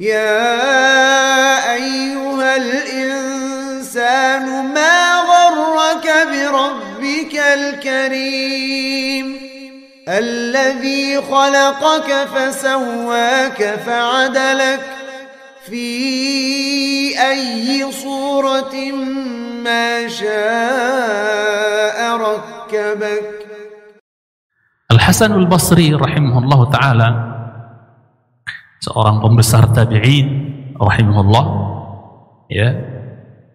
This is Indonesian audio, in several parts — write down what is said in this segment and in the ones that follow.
يا أيها الإنسان ما غرك بربك الكريم الذي خلقك فسواك فعدلك في أي صورة ما شاء ركبك. Al-Hasan Al-Basri rahimahullah ta'ala, seorang pembesar tabi'in rahimahullah, ya,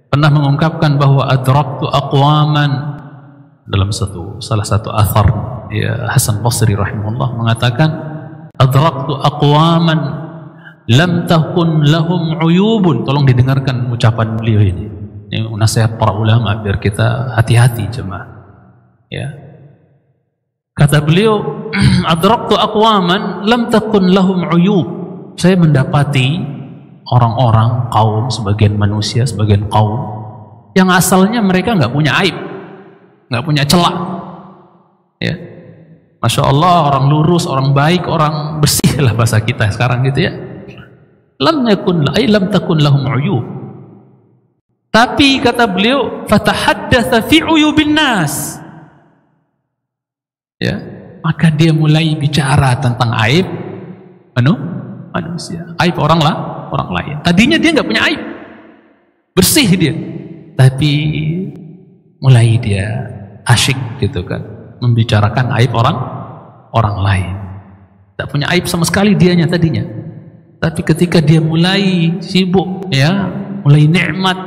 pernah mengungkapkan bahwa adraktu aqwaman, dalam salah satu athar, ya, Hasan Basri rahimahullah mengatakan, adraktu aqwaman lam takun lahum uyubun. Tolong didengarkan ucapan beliau ini nasihat para ulama biar kita hati-hati jemaah, ya. Kata beliau, adraktu aqwaman lam takun lahum uyub. Saya mendapati orang-orang, kaum, sebagian manusia, sebagian kaum yang asalnya mereka nggak punya aib, nggak punya celak, ya. Masya Allah, orang lurus, orang baik, orang bersih lah bahasa kita sekarang gitu, ya. Lam takun lahum uyub. Tapi kata beliau, fatahaddatsa fi uyubin nas, ya, maka dia mulai bicara tentang aib manusia, aib orang lain. Tadinya dia nggak punya aib, bersih dia, tapi mulai dia asyik gitu kan, membicarakan aib orang lain. Tak punya aib sama sekali dianya tadinya, tapi ketika dia mulai sibuk, ya, mulai nikmat,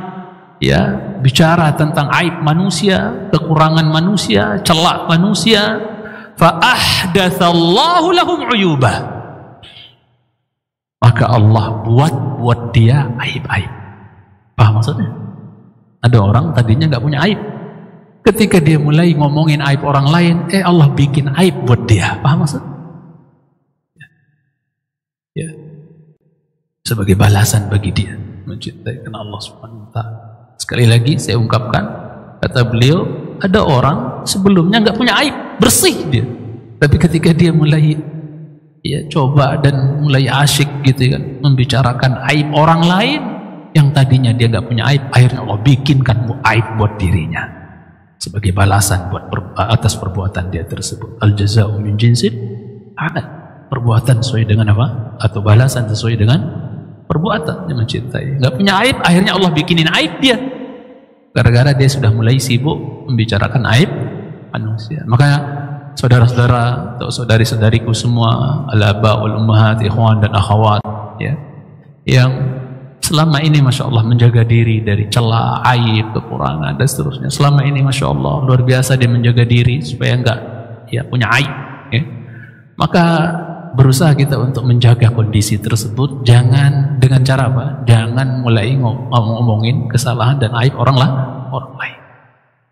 ya, bicara tentang aib manusia, kekurangan manusia, celak manusia, fa ahdatsallahu lahum uyubah, maka Allah buat dia aib-aib. Paham maksudnya? Ada orang tadinya nggak punya aib, ketika dia mulai ngomongin aib orang lain, Allah bikin aib buat dia. Paham maksudnya? Ya. Sebagai balasan bagi dia mencintai karena Allah Subhanahu wa ta'ala. Sekali lagi saya ungkapkan, kata beliau, ada orang sebelumnya nggak punya aib, bersih dia, tapi ketika dia mulai, ya, coba dan mulai asyik gitu kan, membicarakan aib orang lain yang tadinya dia nggak punya aib, akhirnya Allah bikinkan aib buat dirinya sebagai balasan atas perbuatan dia tersebut. Al jazaa'u min jinsil amal, perbuatan sesuai dengan apa, atau balasan sesuai dengan perbuatan. Dia mencintai, nggak punya aib, akhirnya Allah bikinin aib dia gara-gara dia sudah mulai sibuk membicarakan aib manusia. Maka saudara-saudara atau saudari-saudariku semua, al-aba wal ummahat, ikhwan dan akhwat, ya, yang selama ini Masya Allah menjaga diri dari celah, aib, kekurangan dan seterusnya. Selama ini Masya Allah luar biasa dia menjaga diri supaya enggak, ya, punya aib, ya. Maka berusaha kita untuk menjaga kondisi tersebut. Jangan dengan cara apa? Jangan mulai ngomongin kesalahan dan aib orang lain,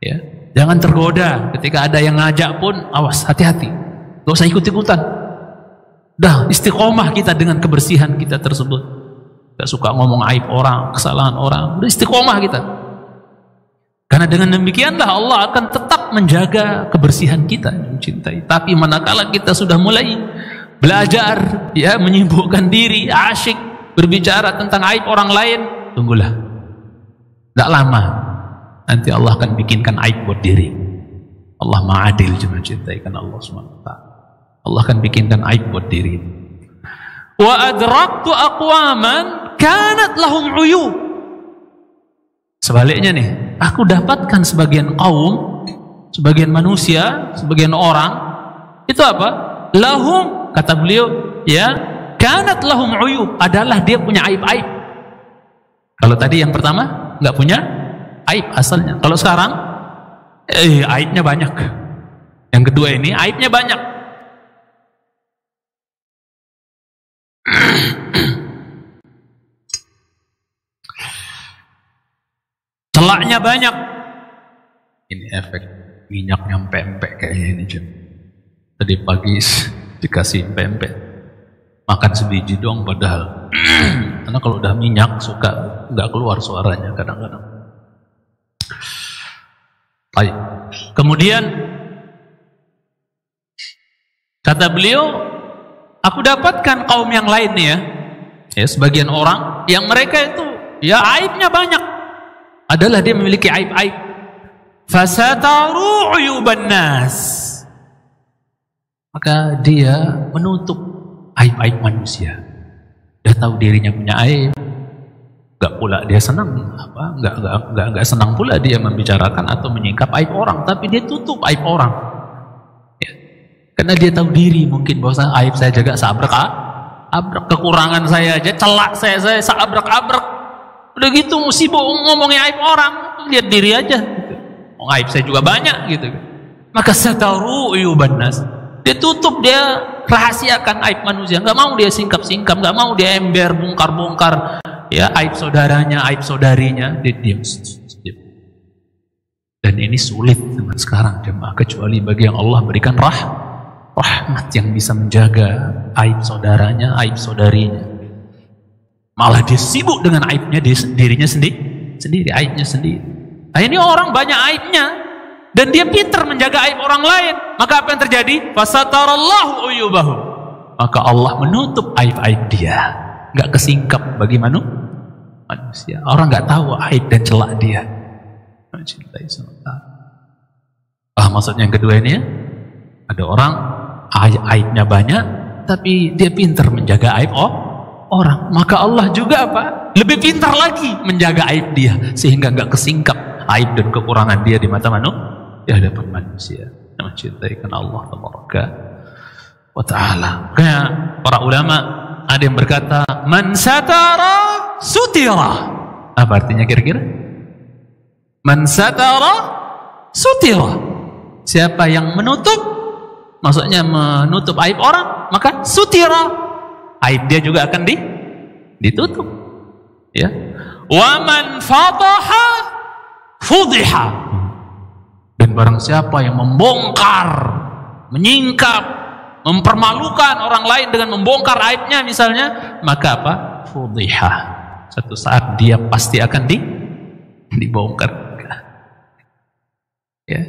ya. Jangan tergoda ketika ada yang ngajak pun, awas, hati-hati, gak usah ikut-ikutan. Dah istiqomah kita dengan kebersihan kita tersebut. Gak suka ngomong aib orang, kesalahan orang. Udah istiqomah kita. Karena dengan demikianlah Allah akan tetap menjaga kebersihan kita, mencintai. Tapi manakala kita sudah mulai belajar, ya, menyibukkan diri, asyik berbicara tentang aib orang lain, tunggulah, gak lama nanti Allah akan bikinkan aib buat diri. Allah ma'adil, mencintai kan Allah SWT. Allah akan bikinkan aib buat diri. Wa adraktu aqwaman kanat lahum uyub. Sebaliknya nih, aku dapatkan sebagian kaum, sebagian manusia, sebagian orang, itu apa? Lahum, kata beliau, ya, kanat lahum uyub, adalah dia punya aib-aib. Kalau tadi yang pertama nggak punya aib asalnya. Kalau sekarang aibnya banyak. Yang kedua ini aibnya banyak. Celaknya banyak. Ini efek minyaknya pempek kayaknya ini, Jun. Tadi pagi dikasih pempek, makan sebiji doang padahal. Karena kalau udah minyak suka nggak keluar suaranya kadang-kadang. Baik. Kemudian kata beliau, aku dapatkan kaum yang lain nih, Ya, sebagian orang yang mereka itu ya aibnya banyak, adalah dia memiliki aib-aib. Fasataru uyuban nas, maka dia menutup aib-aib manusia. Dia tahu dirinya punya aib, gak pula dia senang, gak senang pula dia membicarakan atau menyingkap aib orang, tapi dia tutup aib orang. Ya. Karena dia tahu diri mungkin bahwa aib saya jaga seabrak kekurangan saya aja, celak saya seabrak-abrak. Udah gitu musibah ngomongin aib orang, lihat diri aja. Aib saya juga banyak gitu. Maka sataru uyuban nas, dia tutup, dia rahasiakan aib manusia, nggak mau dia singkap-singkap, nggak mau dia ember, bongkar-bongkar ya aib saudaranya, aib saudarinya, dia diam. Dan ini sulit zaman sekarang jemaah, kecuali bagi yang Allah berikan rahmat yang bisa menjaga aib saudaranya, aib saudarinya. Malah dia sibuk dengan aibnya dirinya sendiri, aibnya sendiri. Nah, ini orang banyak aibnya dan dia pintar menjaga aib orang lain. Maka apa yang terjadi? Fasatarallahu uyubahu, maka Allah menutup aib-aib dia, nggak kesingkap bagi manusia. Orang nggak tahu aib dan celak dia. Maksudnya yang kedua ini ya, ada orang aibnya banyak tapi dia pintar menjaga aib orang, maka Allah juga apa? Lebih pintar lagi menjaga aib dia, sehingga nggak kesingkap aib dan kekurangan dia di mata di hadapan manusia. Mencintai karena Allah tabaraka wa ta'ala. Kayak para ulama ada yang berkata, man satara sutira. Apa artinya kira-kira? Man satara sutira, siapa yang menutup, maksudnya menutup aib orang, maka sutira, aib dia juga akan ditutup. Ya. Wa man fadaha fudiha, dan barang siapa yang membongkar, menyingkap, mempermalukan orang lain dengan membongkar aibnya misalnya, maka apa? Fudiha, satu saat dia pasti akan dibongkar. Ya.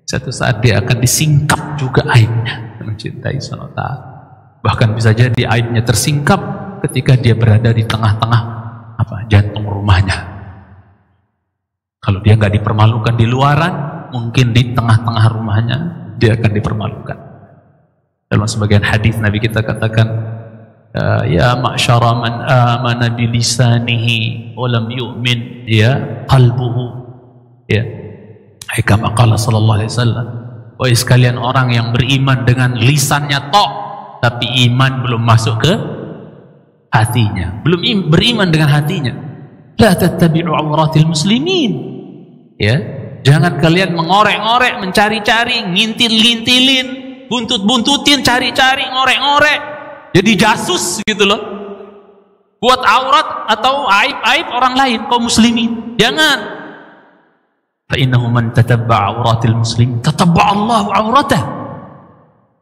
Satu saat dia akan disingkap juga aibnya. Mencintai SWT. Bahkan bisa jadi aibnya tersingkap ketika dia berada di tengah-tengah jantung rumahnya. Kalau dia nggak dipermalukan di luaran, mungkin di tengah-tengah rumahnya dia akan dipermalukan. Dalam sebagian hadis Nabi kita katakan, ya ma'syara man amana bilisanihi wa lam yu'min ya qalbuhu. Ya. Kama qala sallallahu alaihi wasallam, wahai sekalian orang yang beriman dengan lisannya tok, tapi iman belum masuk ke hatinya, belum beriman dengan hatinya. La tattabi'u awratil muslimin. Ya, jangan kalian mengorek-ngorek, mencari-cari, ngintil-ngintilin, buntut-buntutin, cari-cari, ngorek-ngorek, jadi jasus gitu loh, buat aurat atau aib-aib orang lain kaum muslimin. Jangan. Fa'innahu man tatabba'a awratil muslim tatabba'a Allahu awratah.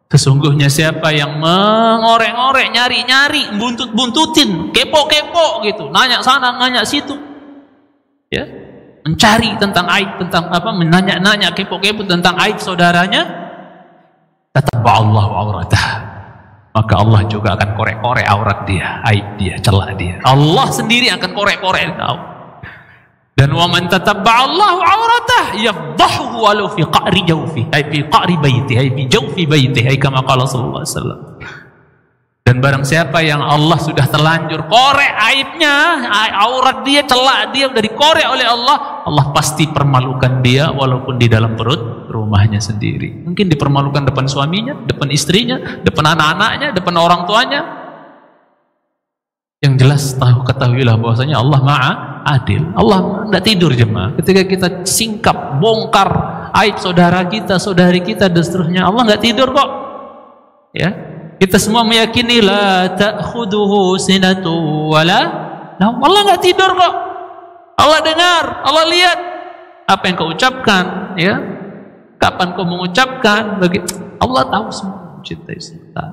Sesungguhnya siapa yang mengorek-ngorek, nyari-nyari, buntut-buntutin, kepo-kepo gitu, nanya sana, nanya situ, ya, mencari tentang aib, tentang menanya-nanya, kepo-kepo tentang aib saudaranya, tatabba'a Allahu awratah, maka Allah juga akan korek-korek aurat dia, aib dia, celak dia. Allah sendiri akan korek-korek kau. Dan wa man tatabba'a Allahu awratah yafdahu walau fi qa'ri jawfi, ay fi qa'ri baiti, ay fi jawfi baiti, ay kama qala sallallahu alaihi wasallam. Dan barang siapa yang Allah sudah terlanjur korek aibnya, aurat dia, celak dia udah dikorek oleh Allah, Allah pasti permalukan dia walaupun di dalam perut rumahnya sendiri. Mungkin dipermalukan depan suaminya, depan istrinya, depan anak-anaknya, depan orang tuanya. Yang jelas ketahuilah bahwasanya Allah Maha Adil. Allah tidak tidur jemaah. Ketika kita singkap, bongkar aib saudara kita, saudari kita dan seterusnya, Allah nggak tidur kok. Ya, kita semua meyakini la ta'khuduhu sinatu wala. Nah, Allah nggak tidur kok. Allah dengar, Allah lihat apa yang kau ucapkan, ya. Kapan kau mengucapkan, Allah tahu semua. Mencintai kita,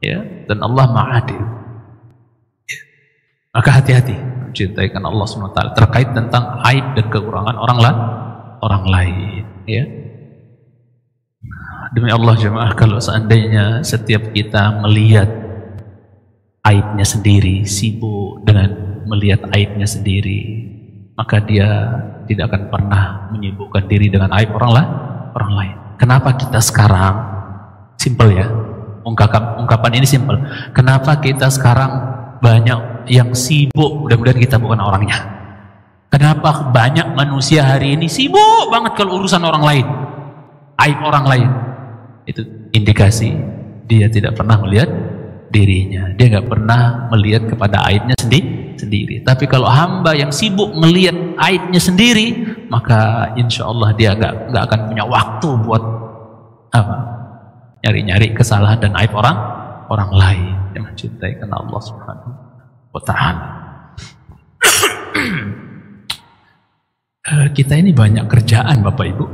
ya. Dan Allah Maha Adil. Maka hati-hati mencintaikan Allah SWT terkait tentang aib dan kekurangan orang lain, ya. Demi Allah jemaah, kalau seandainya setiap kita melihat aibnya sendiri, sibuk dengan melihat aibnya sendiri, maka dia tidak akan pernah menyibukkan diri dengan aib orang lain. Kenapa kita sekarang, simple ya, ungkapan ini simple, kenapa kita sekarang banyak yang sibuk, mudah-mudahan kita bukan orangnya. Kenapa banyak manusia hari ini sibuk banget kalau urusan orang lain, aib orang lain? Itu indikasi dia tidak pernah melihat dirinya, dia nggak pernah melihat kepada aibnya sendiri. Tapi kalau hamba yang sibuk melihat aibnya sendiri, maka insya Allah dia nggak akan punya waktu buat apa, nyari-nyari kesalahan dan aib orang lain. Yang mencintai karena Allah Subhanahu wa Ta'ala. Kita ini banyak kerjaan Bapak Ibu.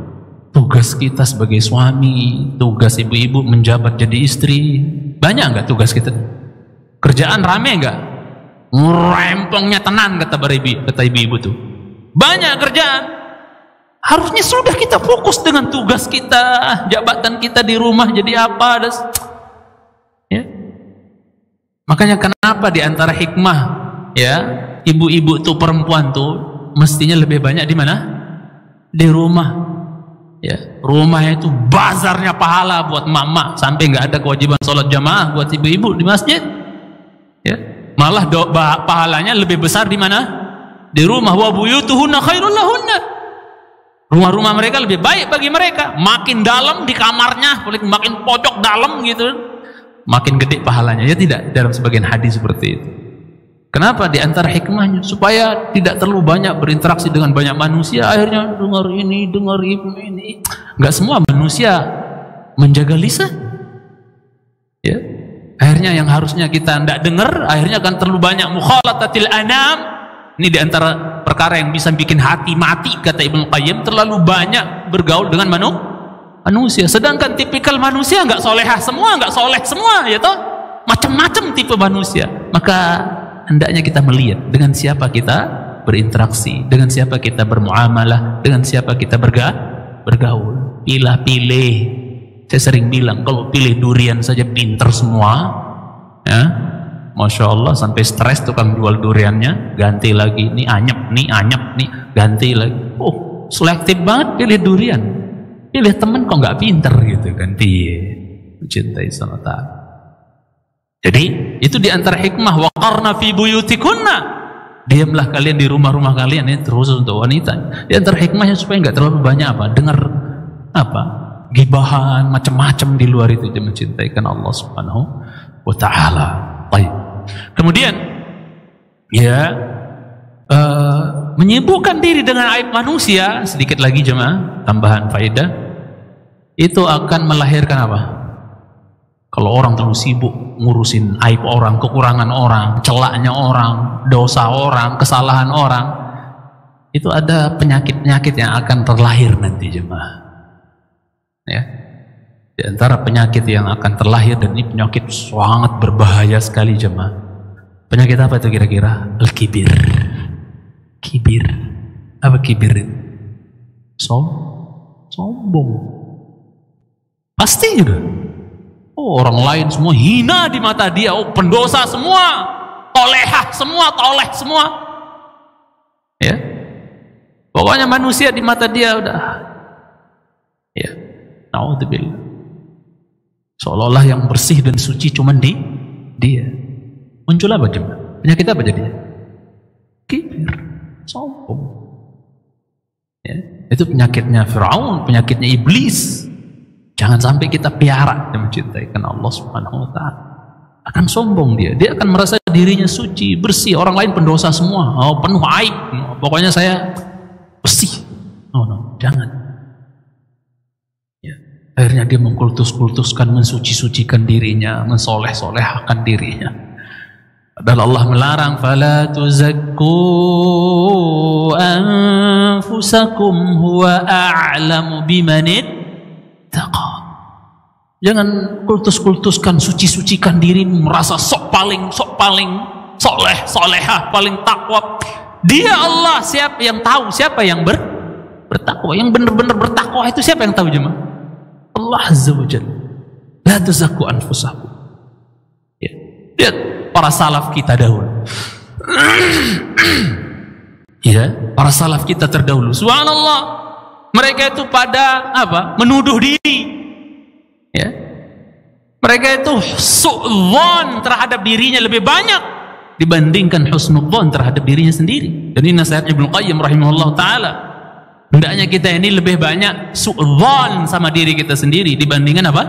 Tugas kita sebagai suami, tugas ibu-ibu menjabat jadi istri, banyak nggak tugas kita? Kerjaan rame nggak? Rempongnya tenan kata ibu-ibu tuh. Banyak kerjaan. Harusnya sudah kita fokus dengan tugas kita, jabatan kita di rumah jadi apa? Ya. Makanya kenapa di antara hikmah ya ibu-ibu tuh, perempuan tuh mestinya lebih banyak di mana? Di rumah. Ya, rumahnya itu bazarnya pahala buat mama, sampai nggak ada kewajiban sholat jamaah buat ibu-ibu di masjid. Ya, malah pahalanya lebih besar di mana? Di rumah. Wa buyutuhunna khairul lahunna. Rumah-rumah mereka lebih baik bagi mereka. Makin dalam di kamarnya, makin pojok dalam gitu, makin gede pahalanya. Ya tidak, dalam sebagian hadis seperti itu. Kenapa? Di antara hikmahnya supaya tidak terlalu banyak berinteraksi dengan banyak manusia. Akhirnya dengar ini, dengar ini. Nggak semua manusia menjaga lisan. Ya, akhirnya yang harusnya kita tidak dengar, akhirnya akan terlalu banyak mukhalatatil anam. Ini di antara perkara yang bisa bikin hati mati, kata Ibnu Qayyim, terlalu banyak bergaul dengan manusia. Sedangkan tipikal manusia nggak solehah semua, nggak soleh semua, ya toh, macam-macam tipe manusia. Maka hendaknya kita melihat dengan siapa kita berinteraksi, dengan siapa kita bermuamalah, dengan siapa kita bergaul. Pilih. Saya sering bilang, kalau pilih durian saja pinter semua, ya, Masya Allah, sampai stres tukang jual duriannya, ganti lagi, nih anyep, nih ganti lagi. Oh, selektif banget pilih durian. Pilih temen kok nggak pinter gitu kan? Mencintai sama ta'ala. Jadi itu diantara hikmah, waqarna fi buyutikunna, diamlah kalian di rumah-rumah kalian. Ini terus untuk wanita. Di antara hikmahnya supaya nggak terlalu banyak dengar gibahan macam-macam di luar itu. Dia mencintai karena Allah Subhanahu wa Ta'ala. Baik. Kemudian ya menyibukkan diri dengan aib manusia, sedikit lagi jemaah, tambahan faedah, itu akan melahirkan apa? Kalau orang terlalu sibuk ngurusin aib orang, kekurangan orang, celaknya orang, dosa orang, kesalahan orang, itu ada penyakit-penyakit yang akan terlahir nanti jemaah. Ya. Di antara penyakit yang akan terlahir, dan ini penyakit sangat berbahaya sekali jemaah. Penyakit apa itu kira-kira? Al-kibir. Kibir. Apa kibir itu? Sombong. Pasti juga. Oh, orang lain semua hina di mata dia. Oh, pendosa semua, tolehah semua, toleh semua. Ya, pokoknya manusia di mata dia udah. Ya, naudzubillah. Seolah-olah yang bersih dan suci cuma dia. Muncul apa jemaah? Penyakit apa jadinya? Kibir, sombong. Ya, itu penyakitnya Firaun, penyakitnya iblis. Jangan sampai kita piara dan mencintai karena Allah Subhanahu wa Ta'ala. Akan sombong dia akan merasa dirinya suci, bersih, orang lain pendosa semua, penuh aib, pokoknya saya bersih. No, jangan. Ya. Akhirnya dia mengkultus-kultuskan, mensuci-sucikan dirinya, mensoleh-solehkan dirinya. Padahal Allah melarang, fala tuzakku anfusakum huwa a'lamu bimanit. Jangan kultus-kultuskan, suci-sucikan dirimu, merasa sok paling soleh, solehah, paling takwa. Dia Allah siapa yang tahu, siapa yang bertakwa, yang benar-benar bertakwa itu siapa yang tahu jemaah? Allah Azza wa Jalla. La tuzakku anfusakum. Ya. Lihat para salaf kita dahulu. Ya, para salaf kita terdahulu. Subhanallah. Mereka itu pada apa? Menuduh diri. Ya. Mereka itu su'dzon terhadap dirinya lebih banyak dibandingkan husnudzon terhadap dirinya sendiri. Dan ini nasihat Ibnu Qayyim rahimahullah taala. Hendaknya kita ini lebih banyak su'dzon sama diri kita sendiri dibandingkan apa?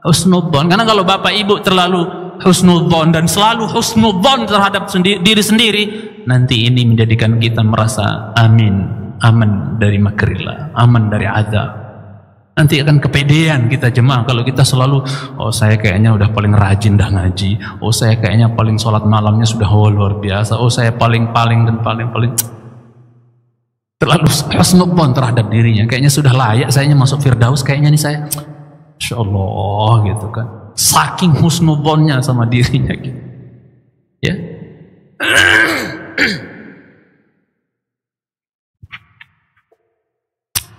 Husnudzon. Karena kalau bapak ibu terlalu husnudzon dan selalu husnudzon terhadap diri sendiri, nanti ini menjadikan kita merasa aman dari makrillah, aman dari azab. Nanti akan kepedean kita jemaah kalau kita selalu, oh saya kayaknya udah paling rajin dah ngaji, oh saya kayaknya paling sholat malamnya sudah luar biasa, oh saya paling dan paling terlalu husnudzon terhadap dirinya, kayaknya sudah layak saya masuk Firdaus, kayaknya nih saya Masya Allah gitu kan, saking husnudzonnya sama dirinya gitu ya.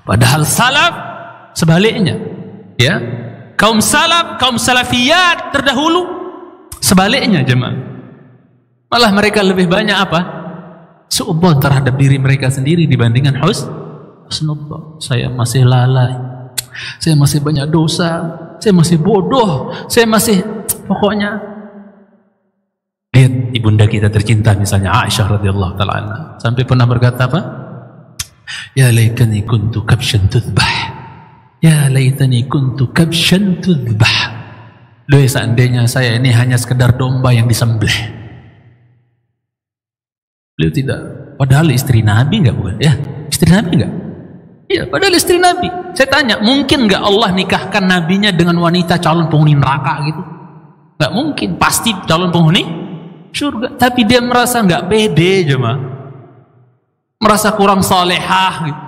Padahal salaf sebaliknya, ya, kaum salaf, kaum salafiyat terdahulu sebaliknya jemaah, malah mereka lebih banyak apa? Su'udzon terhadap diri mereka sendiri dibandingkan husnudzon. Saya masih lalai, saya masih banyak dosa, saya masih bodoh, saya masih pokoknya. Lihat ibunda kita tercinta misalnya Aisyah radhiyallahu taala anha sampai pernah berkata apa? Ya laitani kuntu kabshan tudbah. Ya laitani kuntu kabshan tudbah. Loh seandainya saya ini hanya sekedar domba yang disembelih. Beliau tidak, padahal istri Nabi enggak bukan? Ya, istri Nabi enggak? Iya, padahal istri Nabi. Saya tanya, mungkin enggak Allah nikahkan nabinya dengan wanita calon penghuni neraka gitu? Enggak mungkin, pasti calon penghuni surga. Tapi dia merasa enggak pede jemaah. Merasa kurang salehah gitu.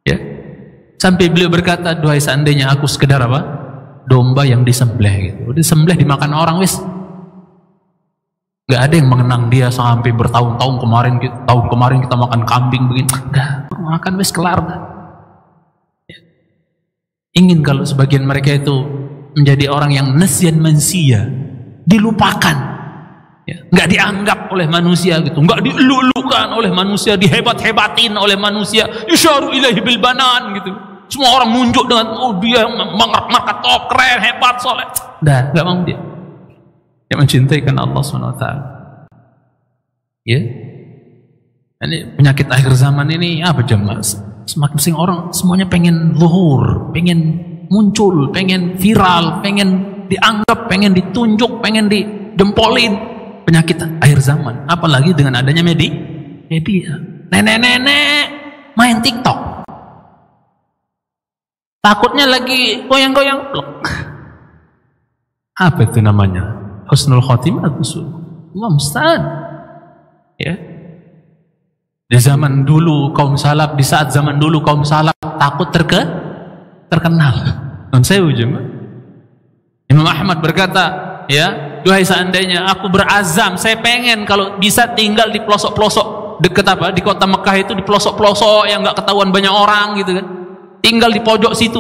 Ya. Sampai beliau berkata, duhai seandainya aku sekedar apa? Domba yang disembelih gitu. Disembelih dimakan orang wis. Gak ada yang mengenang dia sampai bertahun-tahun tahun kemarin kita makan kambing begini. Enggak, makan wis kelar dah. Ya. Ingin kalau sebagian mereka itu menjadi orang yang nasyan mansia, dilupakan. Ya. Nggak dianggap oleh manusia gitu, nggak dilulukan oleh manusia, dihebat-hebatin oleh manusia, isyaru ilahi bil banan gitu. Semua orang nunjuk dengan oh dia marka top, keren, hebat, soleh. Dah, nggak mau dia. Yang mencintai karena Allah SWT. Ya, ini penyakit akhir zaman ini apa jemaah? Semakin orang semuanya pengen zuhur, pengen muncul, pengen viral, pengen dianggap, pengen ditunjuk, pengen didempolin. Penyakit akhir zaman, apalagi dengan adanya media. Nenek-nenek main TikTok, takutnya lagi goyang-goyang, apa itu namanya? Husnul khotimah, Allah musta'an. Ya. Di zaman dulu kaum salaf, di saat zaman dulu kaum salaf takut terkenal. Dan saya ujung, Imam Ahmad berkata, ya, duhai seandainya aku berazam, saya pengen kalau bisa tinggal di pelosok-pelosok deket apa di kota Mekah itu, di pelosok-pelosok yang nggak ketahuan banyak orang gitu kan, tinggal di pojok situ,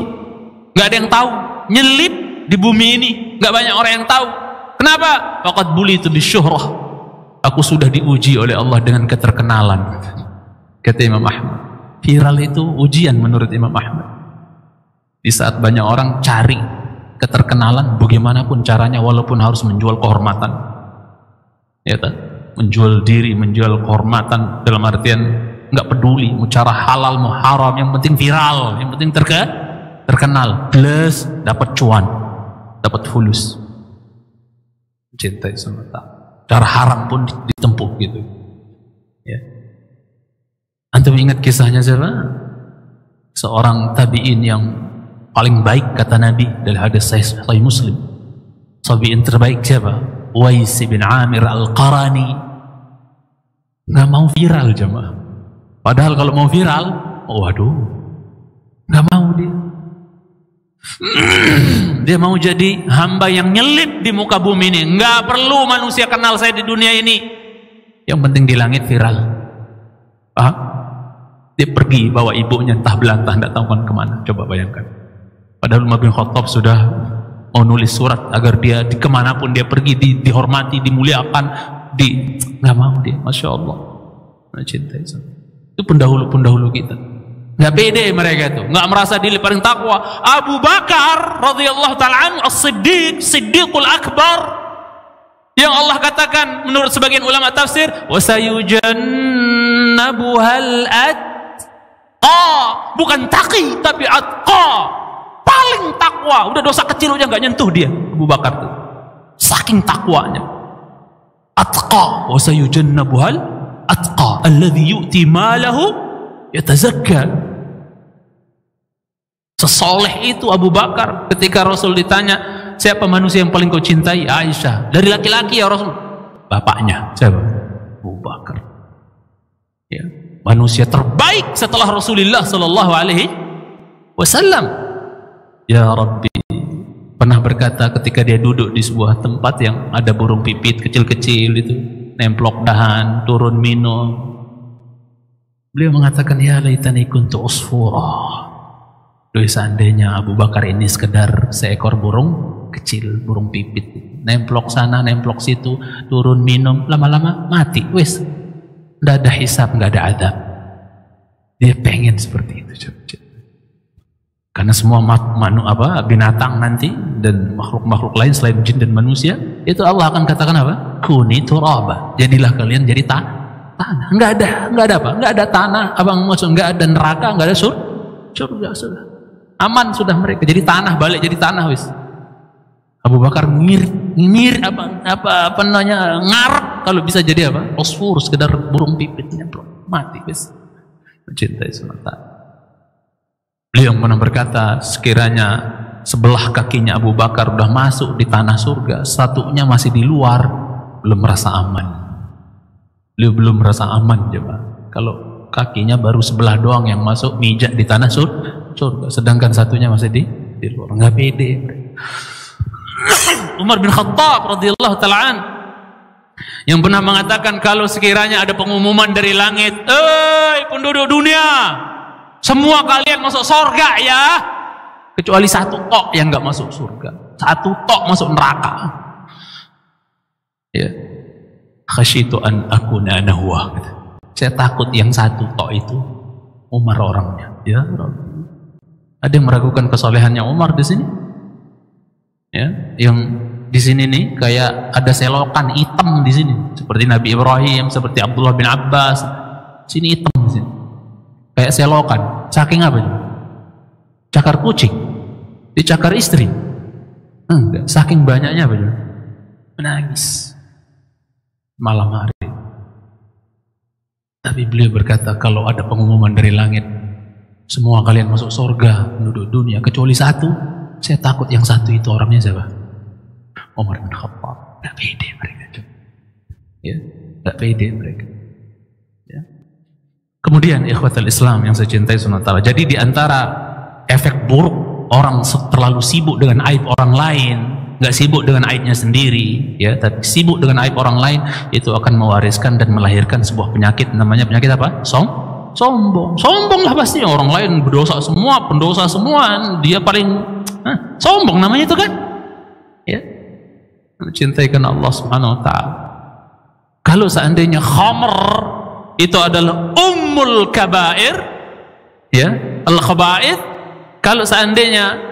nggak ada yang tahu, nyelip di bumi ini, nggak banyak orang yang tahu. Kenapa? Faqad bulitu bisyuhrah, aku sudah diuji oleh Allah dengan keterkenalan, kata Imam Ahmad. Viral itu ujian menurut Imam Ahmad. Di saat banyak orang cari keterkenalan, bagaimanapun caranya, walaupun harus menjual kehormatan, ya kan? Menjual diri, menjual kehormatan, dalam artian nggak peduli mau cara halal mau haram, yang penting viral, yang penting terkenal, plus dapat cuan, dapat fulus, cintai semata. Cara haram pun ditempuh gitu. Ya. Antum ingat kisahnya siapa? Seorang tabi'in yang paling baik kata Nabi dari hadis Sahih Muslim. Tabi'in terbaik siapa? Uwais bin Amir Al-Qarani. Nggak mau viral jemaah. Padahal kalau mau viral, waduh, nggak mau dia. Dia mau jadi hamba yang nyelip di muka bumi ini. Nggak perlu manusia kenal saya di dunia ini. Yang penting di langit viral. Paham? Dia pergi bawa ibunya entah belantah, nggak tahu kan kemana. Coba bayangkan. Padahal Umar bin Khattab sudah mau nulis surat agar dia kemanapun dia pergi dihormati, dimuliakan, nggak mau dia. Masya Allah, mencintai sama. Itu pendahulu kita. Nggak pede mereka itu, nggak merasa diri paling takwa. Abu Bakar radhiyallahu taala anhu as-Siddiq, Siddiqul Akbar, yang Allah katakan menurut sebagian ulama tafsir, wasayujannabuhal atqa, bukan taqi tapi atqa, paling takwa. Udah dosa kecil aja nggak nyentuh dia, Abu Bakar tuh, saking takwanya. Atqa, wasayujannabuhal atqa alladhi yu'ti malahu yatazakka. Sesoleh itu Abu Bakar. Ketika Rasul ditanya, siapa manusia yang paling kau cintai? Aisyah. Dari laki-laki ya Rasul? Bapaknya. Siapa? Abu Bakar. Ya, manusia terbaik setelah Rasulullah sallallahu alaihi wasallam. Ya Rabbi, pernah berkata ketika dia duduk di sebuah tempat yang ada burung pipit kecil-kecil itu, nemplok dahan, turun minum. Beliau mengatakan, ya laitani kuntu usfura. Doi seandainya Abu Bakar ini sekedar seekor burung kecil, burung pipit, nemplok sana, nemplok situ, turun minum, lama-lama mati, wes, nggak ada hisab, nggak ada adab. Dia pengen seperti itu, karena semua binatang nanti dan makhluk-makhluk lain selain jin dan manusia itu Allah akan katakan apa? Kuni turaba, jadilah kalian jadi tanah. Nggak ada tanah, nggak ada neraka, nggak ada surga, sudah aman, sudah mereka jadi tanah, balik jadi tanah wis. Abu Bakar ngarep kalau bisa jadi apa? Osfur, sekedar burung pipitnya mati wis. Mencintai semata. Beliau pernah berkata, sekiranya sebelah kakinya Abu Bakar udah masuk di tanah surga, satunya masih di luar, belum merasa aman. Beliau belum merasa aman coba. Kalau kakinya baru sebelah doang yang masuk mijak di tanah surga, sedangkan satunya masih di luar, nggak pede. Umar bin Khattab radhiyallahu ta'ala yang pernah mengatakan, kalau sekiranya ada pengumuman dari langit, penduduk dunia, semua kalian masuk surga ya, kecuali satu tok yang nggak masuk surga, satu tok masuk neraka. Ya, khasyitu an akuna nahwa. Saya takut yang satu tok itu Umar orangnya. Ya, ada yang meragukan kesolehannya Umar di sini? Ya, yang di sini nih kayak ada selokan hitam di sini, seperti Nabi Ibrahim, seperti Abdullah bin Abbas. Sini hitam di sini, kayak selokan. Saking apa? Cakar kucing, dicakar istri. Enggak, saking banyaknya apa? Menangis malam hari. Tapi beliau berkata, kalau ada pengumuman dari langit, semua kalian masuk surga, penduduk dunia, kecuali satu, saya takut yang satu itu orangnya siapa? Umar bin Khattab. Gak pede mereka. Ya, gak pede mereka. Ya. Kemudian ikhwatul Islam yang saya cintai subhanahu wa ta'ala. Jadi di antara efek buruk orang terlalu sibuk dengan aib orang lain, nggak sibuk dengan aibnya sendiri, ya, tapi sibuk dengan aib orang lain, itu akan mewariskan dan melahirkan sebuah penyakit, namanya penyakit apa? Sombong lah pasti. Orang lain berdosa semua, pendosa semua, dia paling sombong namanya itu kan, ya. Mencintaikan Allah Subhanahu Wa Taala. Kalau seandainya khamr itu adalah ummul kabair, ya, al-khaba'ith, kalau seandainya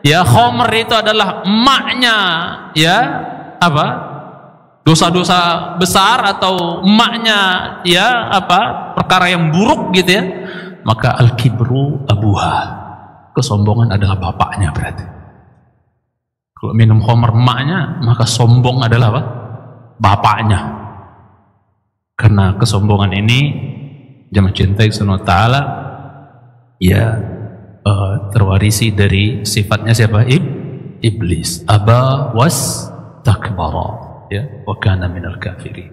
ya khamr itu adalah emaknya, ya, apa, dosa-dosa besar, atau emaknya, ya, apa, perkara yang buruk gitu ya, maka al-kibru abuha, kesombongan adalah bapaknya berarti. Kalau minum khamr emaknya, maka sombong adalah apa? Bapaknya. Karena kesombongan ini jamaah cintai subhanahu wa ta'ala, ya, terwarisi dari sifatnya siapa? Iblis. Aba was takbara, ya, wa kana minal kafirin.